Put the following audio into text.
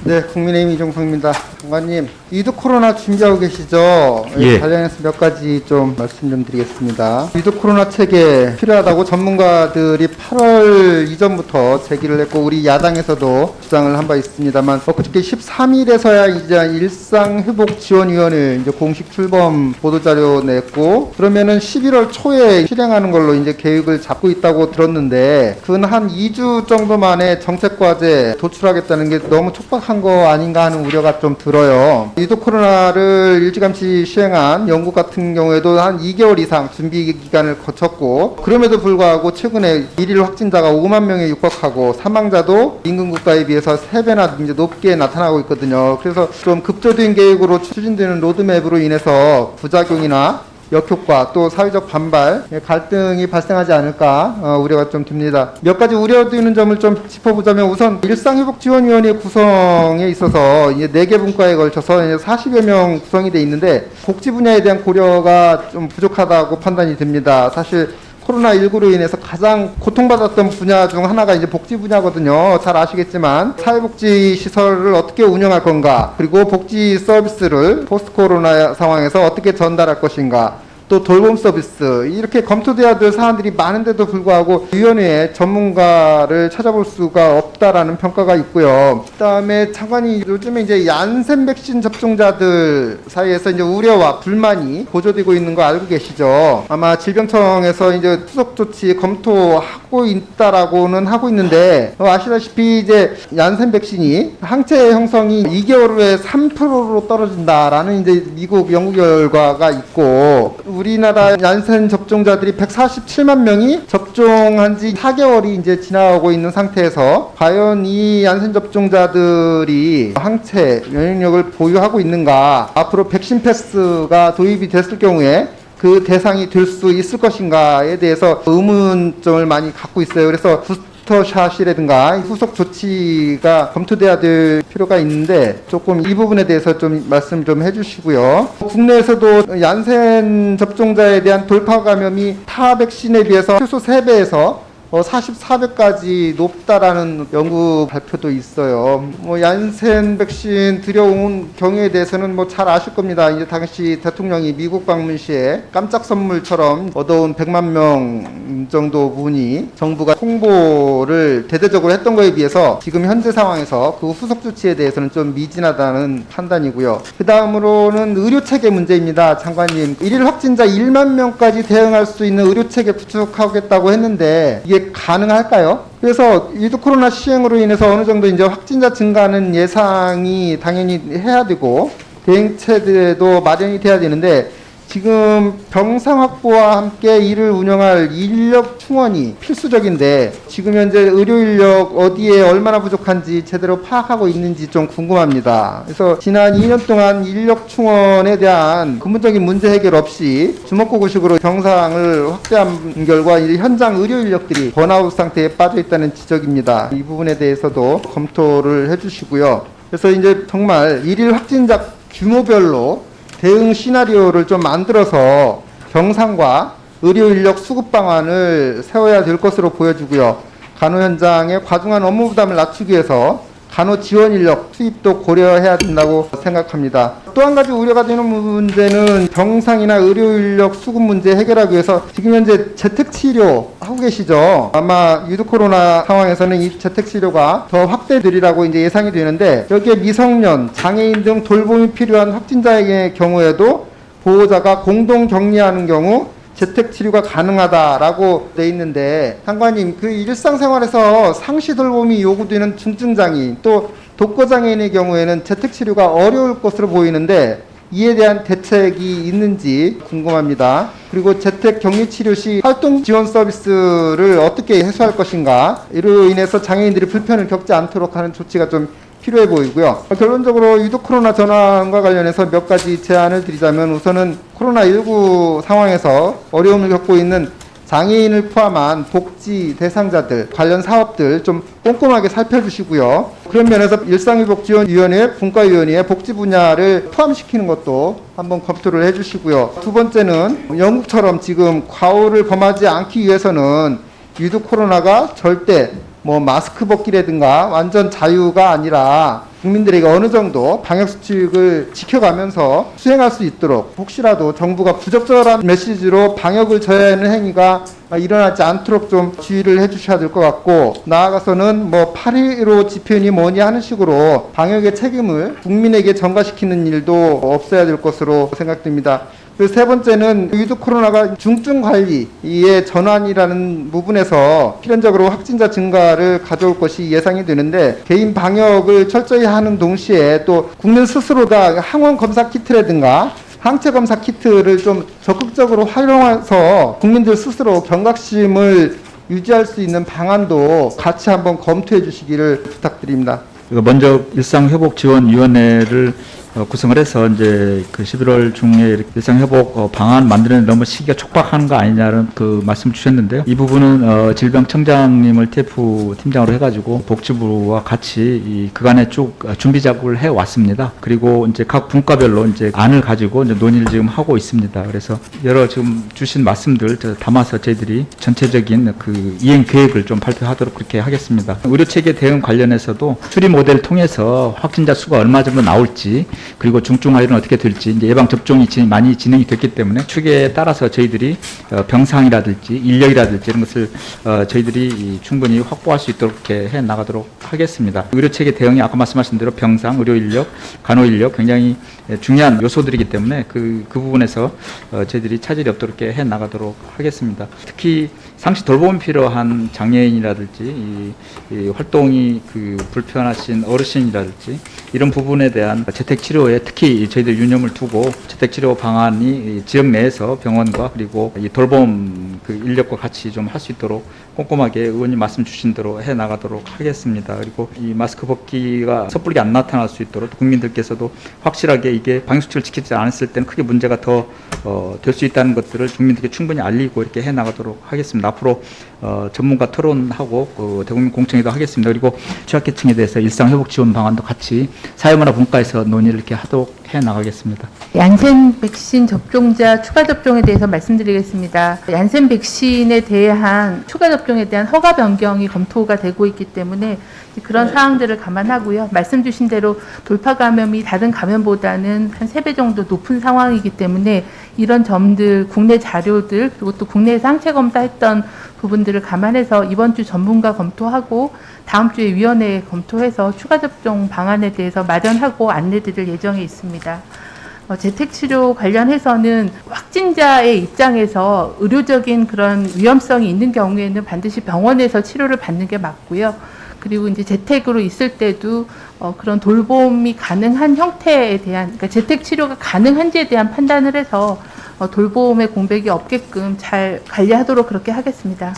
네, 국민의힘 이종성입니다. 장관님, 위드 코로나 준비하고 계시죠? 예. 관련해서 몇 가지 좀 말씀 좀 드리겠습니다. 위드 코로나 체계 필요하다고 전문가들이 8월 이전부터 제기를 했고, 우리 야당에서도 주장을 한 바 있습니다만, 그저께 13일에서야 이제 일상회복지원위원회 이제 공식 출범 보도자료 냈고, 그러면은 11월 초에 실행하는 걸로 이제 계획을 잡고 있다고 들었는데, 근 한 2주 정도 만에 정책과제 도출하겠다는 게 너무 촉박한 거 아닌가 하는 우려가 좀 들어요. 위드 코로나를 일찌감치 시행한 영국 같은 경우에도 한 2개월 이상 준비 기간을 거쳤고, 그럼에도 불구하고 최근에 일일 확진자가 5만 명에 육박하고 사망자도 인근 국가에 비해서 3배나 이제 높게 나타나고 있거든요. 그래서 좀 급조된 계획으로 추진되는 로드맵으로 인해서 부작용이나 역효과 또 사회적 반발, 갈등이 발생하지 않을까 우려가 좀 듭니다. 몇 가지 우려되는 점을 좀 짚어보자면, 우선 일상회복지원위원회 구성에 있어서 이제 4개 분과에 걸쳐서 이제 40여 명 구성이 돼 있는데, 복지 분야에 대한 고려가 좀 부족하다고 판단이 듭니다. 사실 코로나19로 인해서 가장 고통받았던 분야 중 하나가 이제 복지 분야거든요. 잘 아시겠지만 사회복지 시설을 어떻게 운영할 건가, 그리고 복지 서비스를 포스트 코로나 상황에서 어떻게 전달할 것인가, 또 돌봄 서비스, 이렇게 검토돼야 될 사안들이 많은데도 불구하고 위원회에 전문가를 찾아볼 수가 없다라는 평가가 있고요. 그다음에 장관이 요즘에 이제 얀센 백신 접종자들 사이에서 이제 우려와 불만이 고조되고 있는 거 알고 계시죠? 아마 질병청에서 이제 후속 조치 검토하고 있다라고는 하고 있는데, 아시다시피 이제 얀센 백신이 항체 형성이 2개월 후에 3%로 떨어진다라는 이제 미국 연구 결과가 있고, 우리나라 얀센 접종자들이 147만 명이 접종한 지 4개월이 이제 지나가고 있는 상태에서 과연 이 얀센 접종자들이 항체 면역력을 보유하고 있는가, 앞으로 백신 패스가 도입이 됐을 경우에 그 대상이 될 수 있을 것인가에 대해서 의문점을 많이 갖고 있어요. 그래서 부스터샷이라든가 후속 조치가 검토돼야 될 필요가 있는데, 조금 이 부분에 대해서 좀 말씀 좀 해주시고요. 국내에서도 얀센 접종자에 대한 돌파 감염이 타 백신에 비해서 최소 3배에서 44배까지 높다라는 연구 발표도 있어요. 얀센 백신 들여온 경우에 대해서는 잘 아실 겁니다. 이제 당시 대통령이 미국 방문 시에 깜짝 선물처럼 얻어온 100만 명 정도 분이 정부가 홍보를 대대적으로 했던 거에 비해서 지금 현재 상황에서 그 후속 조치에 대해서는 좀 미진하다는 판단이고요. 그 다음으로는 의료체계 문제입니다. 장관님, 일일 확진자 1만 명까지 대응할 수 있는 의료체계 구축하겠다고 했는데, 이게 가능할까요? 그래서 위드 코로나 시행으로 인해서 어느 정도 이제 확진자 증가는 예상이 당연히 해야 되고, 대응체제도 마련이 돼야 되는데, 지금 병상 확보와 함께 이를 운영할 인력 충원이 필수적인데, 지금 현재 의료 인력 어디에 얼마나 부족한지 제대로 파악하고 있는지 좀 궁금합니다. 그래서 지난 2년 동안 인력 충원에 대한 근본적인 문제 해결 없이 주먹구구식으로 병상을 확대한 결과 현장 의료 인력들이 번아웃 상태에 빠져 있다는 지적입니다. 이 부분에 대해서도 검토를 해주시고요. 그래서 이제 정말 일일 확진자 규모별로 대응 시나리오를 좀 만들어서 병상과 의료 인력 수급 방안을 세워야 될 것으로 보여지고요. 간호 현장의 과중한 업무 부담을 낮추기 위해서 간호 지원 인력 투입도 고려해야 된다고 생각합니다. 또 한 가지 우려가 되는 문제는 병상이나 의료 인력 수급 문제 해결하기 위해서 지금 현재 재택치료 하고 계시죠? 아마 위드 코로나 상황에서는 이 재택치료가 더 확대되리라고 이제 예상이 되는데, 여기에 미성년, 장애인 등 돌봄이 필요한 확진자의 경우에도 보호자가 공동 격리하는 경우 재택치료가 가능하다라고 돼 있는데, 장관님, 그 일상생활에서 상시 돌봄이 요구되는 중증장애인 또 독거장애인의 경우에는 재택치료가 어려울 것으로 보이는데, 이에 대한 대책이 있는지 궁금합니다. 그리고 재택 격리치료 시 활동 지원 서비스를 어떻게 해소할 것인가, 이로 인해서 장애인들이 불편을 겪지 않도록 하는 조치가 좀 필요해 보이고요. 결론적으로 위드 코로나 전환과 관련해서 몇 가지 제안을 드리자면, 우선은 코로나19 상황에서 어려움을 겪고 있는 장애인을 포함한 복지 대상자들 관련 사업들 좀 꼼꼼하게 살펴주시고요. 그런 면에서 일상회복지원위원회, 분과위원회에 복지 분야를 포함시키는 것도 한번 검토를 해주시고요. 두 번째는 영국처럼 지금 과오를 범하지 않기 위해서는 위드 코로나가 절대 마스크 벗기라든가 완전 자유가 아니라 국민들에게 어느 정도 방역수칙을 지켜가면서 수행할 수 있도록 혹시라도 정부가 부적절한 메시지로 방역을 저해하는 행위가 일어나지 않도록 좀 주의를 해주셔야 될 것 같고, 나아가서는 뭐 8.15 집회니 뭐니 하는 식으로 방역의 책임을 국민에게 전가시키는 일도 없어야 될 것으로 생각됩니다. 그 세 번째는 위드 코로나가 중증 관리의 전환이라는 부분에서 필연적으로 확진자 증가를 가져올 것이 예상이 되는데, 개인 방역을 철저히 하는 동시에 또 국민 스스로가 항원 검사 키트라든가 항체 검사 키트를 좀 적극적으로 활용해서 국민들 스스로 경각심을 유지할 수 있는 방안도 같이 한번 검토해 주시기를 부탁드립니다. 먼저 일상회복지원위원회를 구성을 해서 이제 그 11월 중에 일상회복 방안 만드는 너무 시기가 촉박한 거 아니냐는 그 말씀 주셨는데요. 이 부분은 질병청장님을 TF 팀장으로 해가지고 복지부와 같이 이 그간에 쭉 준비 작업을 해 왔습니다. 그리고 이제 각 분과별로 이제 안을 가지고 이제 논의를 지금 하고 있습니다. 그래서 여러 지금 주신 말씀들 담아서 저희들이 전체적인 그 이행 계획을 좀 발표하도록 그렇게 하겠습니다. 의료 체계 대응 관련해서도 추리 모델을 통해서 확진자 수가 얼마 정도 나올지, 그리고 중증 화율은 어떻게 될지, 이제 예방 접종이 많이 진행이 됐기 때문에 추계에 따라서 저희들이 병상이라든지 인력이라든지 이런 것을 저희들이 충분히 확보할 수 있도록 이렇게 해 나가도록 하겠습니다. 의료 체계 대응이 아까 말씀하신 대로 병상, 의료 인력, 간호 인력 굉장히 중요한 요소들이기 때문에 그 부분에서 저희들이 차질이 없도록 이렇게 해 나가도록 하겠습니다. 특히 상시 돌봄이 필요한 장애인이라든지 이 활동이 그 불편하신 어르신이라든지 이런 부분에 대한 재택 치료에 특히 저희들 유념을 두고 재택 치료 방안이 지역 내에서 병원과 그리고 이 돌봄 그 인력과 같이 좀 할 수 있도록 꼼꼼하게 의원님 말씀 주신 대로 해 나가도록 하겠습니다. 그리고 이 마스크 벗기가 섣부르게 안 나타날 수 있도록 국민들께서도 확실하게 이게 방역수칙을 지키지 않았을 때는 크게 문제가 더 될 수 있다는 것들을 국민들께 충분히 알리고 이렇게 해 나가도록 하겠습니다. 앞으로 전문가 토론하고 대국민 공청회도 하겠습니다. 그리고 취약계층에 대해서 일상회복 지원 방안도 같이 사회문화 분과에서 논의를 이렇게 하도록 해 나가겠습니다. 얀센 백신 접종자 추가 접종에 대해서 말씀드리겠습니다. 얀센 백신에 대한 추가 접종에 대한 허가 변경이 검토가 되고 있기 때문에 그런 사항들을 감안하고요. 말씀 주신 대로 돌파 감염이 다른 감염보다는 한 3배 정도 높은 상황이기 때문에 이런 점들, 국내 자료들, 그리고 또 국내에서 항체 검사했던 부분들을 감안해서 이번 주 전문가 검토하고 다음 주에 위원회에 검토해서 추가 접종 방안에 대해서 마련하고 안내드릴 예정에 있습니다. 재택치료 관련해서는 확진자의 입장에서 의료적인 그런 위험성이 있는 경우에는 반드시 병원에서 치료를 받는 게 맞고요. 그리고 이제 재택으로 있을 때도 그런 돌봄이 가능한 형태에 대한, 그러니까 재택 치료가 가능한지에 대한 판단을 해서 돌봄의 공백이 없게끔 잘 관리하도록 그렇게 하겠습니다.